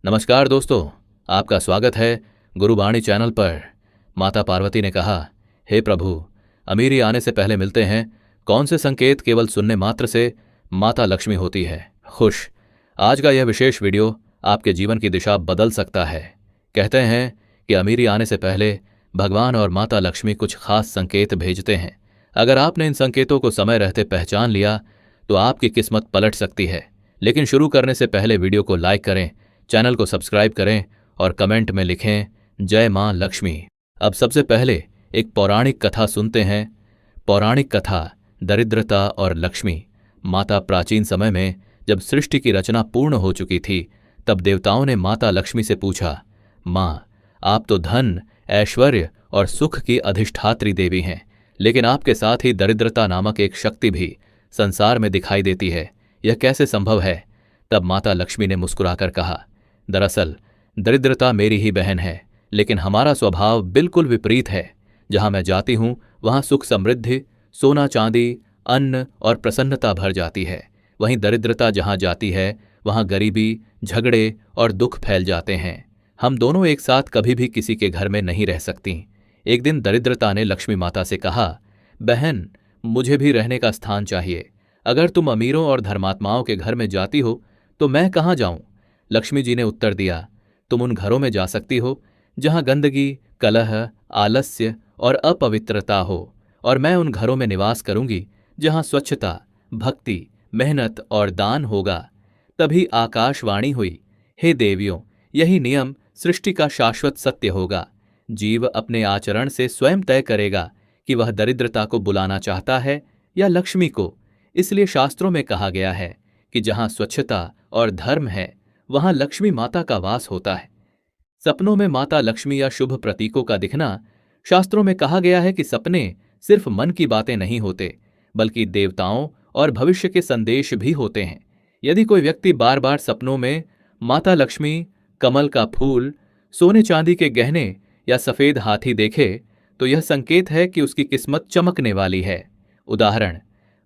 नमस्कार दोस्तों, आपका स्वागत है गुरुवाणी चैनल पर। माता पार्वती ने कहा, हे प्रभु, अमीरी आने से पहले मिलते हैं कौन से संकेत केवल सुनने मात्र से माता लक्ष्मी होती है। खुश, आज का यह विशेष वीडियो आपके जीवन की दिशा बदल सकता है। कहते हैं कि अमीरी आने से पहले भगवान और माता लक्ष्मी कुछ खास संकेत भेजते हैं। अगर आपने इन संकेतों को समय रहते पहचान लिया तो आपकी किस्मत पलट सकती है। लेकिन शुरू करने से पहले वीडियो को लाइक करें, चैनल को सब्सक्राइब करें और कमेंट में लिखें जय मां लक्ष्मी। अब सबसे पहले एक पौराणिक कथा सुनते हैं। पौराणिक कथा दरिद्रता और लक्ष्मी। माता प्राचीन समय में जब सृष्टि की रचना पूर्ण हो चुकी थी, तब देवताओं ने माता लक्ष्मी से पूछा, मां, आप तो धन, ऐश्वर्य और सुख की अधिष्ठात्री देवी हैं, लेकिन आपके साथ ही दरिद्रता नामक एक शक्ति भी संसार में दिखाई देती है। यह कैसे संभव है? तब माता लक्ष्मी ने मुस्कुराकर कहा, दरअसल दरिद्रता मेरी ही बहन है, लेकिन हमारा स्वभाव बिल्कुल विपरीत है। जहां मैं जाती हूं वहां सुख समृद्धि, सोना चांदी, अन्न और प्रसन्नता भर जाती है। वहीं दरिद्रता जहां जाती है वहां गरीबी, झगड़े और दुख फैल जाते हैं। हम दोनों एक साथ कभी भी किसी के घर में नहीं रह सकती। एक दिन दरिद्रता ने लक्ष्मी माता से कहा, बहन, मुझे भी रहने का स्थान चाहिए। अगर तुम अमीरों और धर्मात्माओं के घर में जाती हो तो मैं कहाँ जाऊं? लक्ष्मी जी ने उत्तर दिया, तुम उन घरों में जा सकती हो जहां गंदगी, कलह, आलस्य और अपवित्रता हो, और मैं उन घरों में निवास करूंगी जहां स्वच्छता, भक्ति, मेहनत और दान होगा। तभी आकाशवाणी हुई, हे देवियों, यही नियम सृष्टि का शाश्वत सत्य होगा। जीव अपने आचरण से स्वयं तय करेगा कि वह दरिद्रता को बुलाना चाहता है या लक्ष्मी को। इसलिए शास्त्रों में कहा गया है कि जहां स्वच्छता और धर्म है वहां लक्ष्मी माता का वास होता है। सपनों में माता लक्ष्मी या शुभ प्रतीकों का दिखना, शास्त्रों में कहा गया है कि सपने सिर्फ मन की बातें नहीं होते, बल्कि देवताओं और भविष्य के संदेश भी होते हैं। यदि कोई व्यक्ति बार बार सपनों में माता लक्ष्मी, कमल का फूल, सोने चांदी के गहने या सफेद हाथी देखे तो यह संकेत है कि उसकी किस्मत चमकने वाली है। उदाहरण,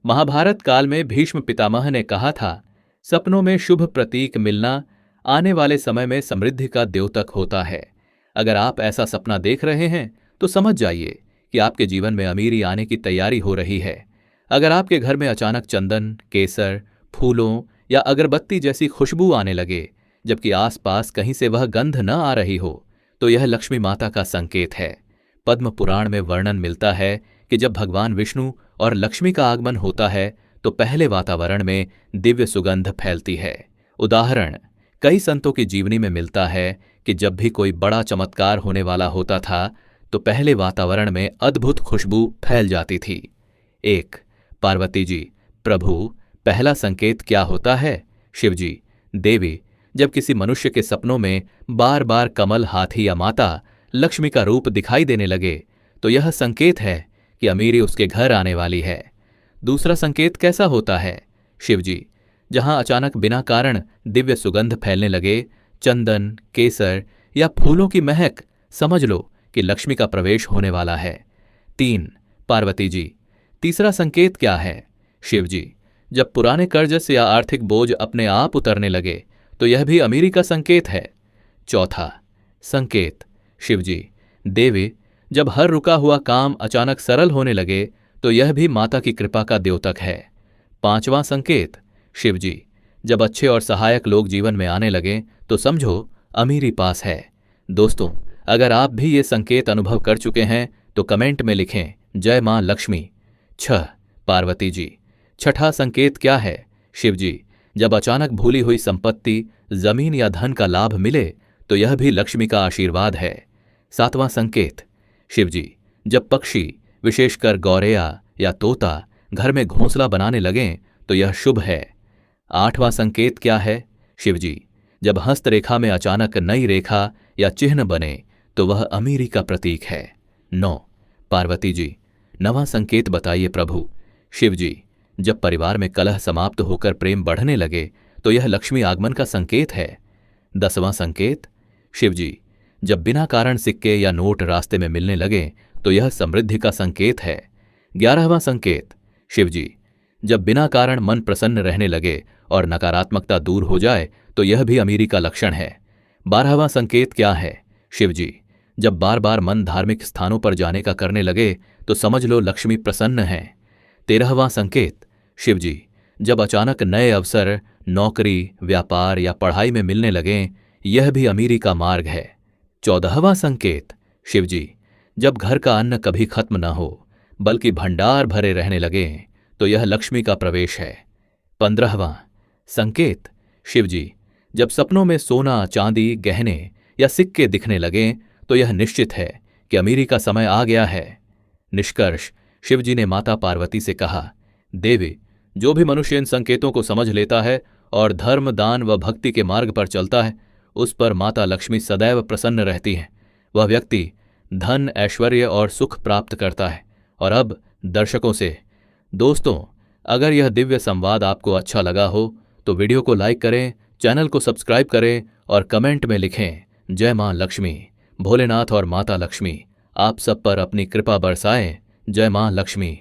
महाभारत काल में भीष्म पितामह ने कहा था, सपनों में शुभ प्रतीक मिलना आने वाले समय में समृद्धि का द्योतक होता है। अगर आप ऐसा सपना देख रहे हैं तो समझ जाइए कि आपके जीवन में अमीरी आने की तैयारी हो रही है। अगर आपके घर में अचानक चंदन, केसर, फूलों या अगरबत्ती जैसी खुशबू आने लगे, जबकि आसपास कहीं से वह गंध न आ रही हो, तो यह लक्ष्मी माता का संकेत है। पद्म पुराण में वर्णन मिलता है कि जब भगवान विष्णु और लक्ष्मी का आगमन होता है तो पहले वातावरण में दिव्य सुगंध फैलती है। उदाहरण, कई संतों की जीवनी में मिलता है कि जब भी कोई बड़ा चमत्कार होने वाला होता था तो पहले वातावरण में अद्भुत खुशबू फैल जाती थी। 1. पार्वती जी, प्रभु, पहला संकेत क्या होता है? शिवजी, देवी, जब किसी मनुष्य के सपनों में बार बार कमल, हाथी या माता लक्ष्मी का रूप दिखाई देने लगे तो यह संकेत है कि अमीरी उसके घर आने वाली है। दूसरा संकेत कैसा होता है? शिवजी, जहां अचानक बिना कारण दिव्य सुगंध फैलने लगे, चंदन, केसर या फूलों की महक, समझ लो कि लक्ष्मी का प्रवेश होने वाला है। 3. पार्वती जी, तीसरा संकेत क्या है? शिवजी, जब पुराने कर्ज या आर्थिक बोझ अपने आप उतरने लगे तो यह भी अमीरी का संकेत है। चौथा संकेत, शिवजी, देवी, जब हर रुका हुआ काम अचानक सरल होने लगे तो यह भी माता की कृपा का द्योतक है। 5वां संकेत, शिवजी, जब अच्छे और सहायक लोग जीवन में आने लगें तो समझो अमीरी पास है। दोस्तों, अगर आप भी ये संकेत अनुभव कर चुके हैं तो कमेंट में लिखें जय मां लक्ष्मी। 6. पार्वती जी, छठा संकेत क्या है? शिवजी, जब अचानक भूली हुई संपत्ति, जमीन या धन का लाभ मिले तो यह भी लक्ष्मी का आशीर्वाद है। 7वां संकेत, शिवजी, जब पक्षी, विशेषकर गौरैया या तोता, घर में घोंसला बनाने लगें तो यह शुभ है। 8वां संकेत क्या है? शिवजी, जब हस्तरेखा में अचानक नई रेखा या चिन्ह बने तो वह अमीरी का प्रतीक है। 9. पार्वती जी, 9वां संकेत बताइए प्रभु। शिवजी, जब परिवार में कलह समाप्त होकर प्रेम बढ़ने लगे तो यह लक्ष्मी आगमन का संकेत है। 10वां संकेत, शिवजी, जब बिना कारण सिक्के या नोट रास्ते में मिलने लगे तो यह समृद्धि का संकेत है। 11वां संकेत, शिवजी, जब बिना कारण मन प्रसन्न रहने लगे और नकारात्मकता दूर हो जाए तो यह भी अमीरी का लक्षण है। 12वां संकेत क्या है? शिवजी, जब बार बार मन धार्मिक स्थानों पर जाने का करने लगे तो समझ लो लक्ष्मी प्रसन्न हैं। 13वां संकेत, शिवजी, जब अचानक नए अवसर नौकरी, व्यापार या पढ़ाई में मिलने लगें, यह भी अमीरी का मार्ग है। 14वां संकेत, शिवजी, जब घर का अन्न कभी खत्म न हो बल्कि भंडार भरे रहने लगें, तो यह लक्ष्मी का प्रवेश है। 15वां संकेत, शिवजी, जब सपनों में सोना, चांदी, गहने या सिक्के दिखने लगें, तो यह निश्चित है कि अमीरी का समय आ गया है। निष्कर्ष, शिवजी ने माता पार्वती से कहा, देवी, जो भी मनुष्य इन संकेतों को समझ लेता है और धर्म, दान व भक्ति के मार्ग पर चलता है, उस पर माता लक्ष्मी सदैव प्रसन्न रहती हैं। वह व्यक्ति धन, ऐश्वर्य और सुख प्राप्त करता है। और अब दर्शकों से, दोस्तों, अगर यह दिव्य संवाद आपको अच्छा लगा हो तो वीडियो को लाइक करें, चैनल को सब्सक्राइब करें और कमेंट में लिखें, जय मां लक्ष्मी। भोलेनाथ और माता लक्ष्मी आप सब पर अपनी कृपा बरसाएं। जय मां लक्ष्मी।